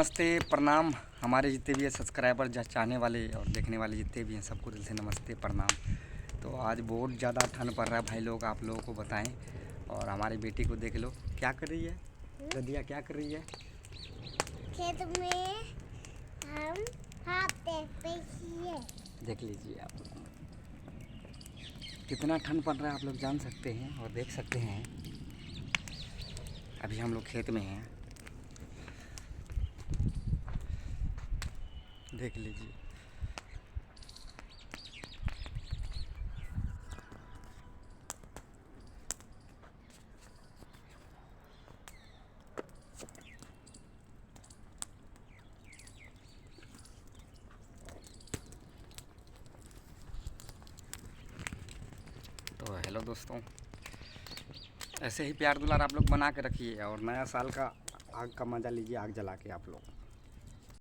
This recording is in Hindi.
नमस्ते प्रणाम। हमारे जितने भी सब्सक्राइबर चाहने वाले और देखने वाले जितने भी हैं सबको दिल से नमस्ते प्रणाम। तो आज बहुत ज़्यादा ठंड पड़ रहा है भाई लोग, आप लोगों को बताएं। और हमारी बेटी को देख लो क्या कर रही है। ददिया क्या कर रही है? खेत में हम हाथ हैं। देख लीजिए आप, कितना ठंड पड़ रहा है आप लोग जान सकते हैं और देख सकते हैं। अभी हम लोग खेत में हैं, देख लीजिए। तो हेलो दोस्तों, ऐसे ही प्यार दुलार आप लोग बना के रखिए और नया साल का आग का मज़ा लीजिए, आग जला के आप लोग।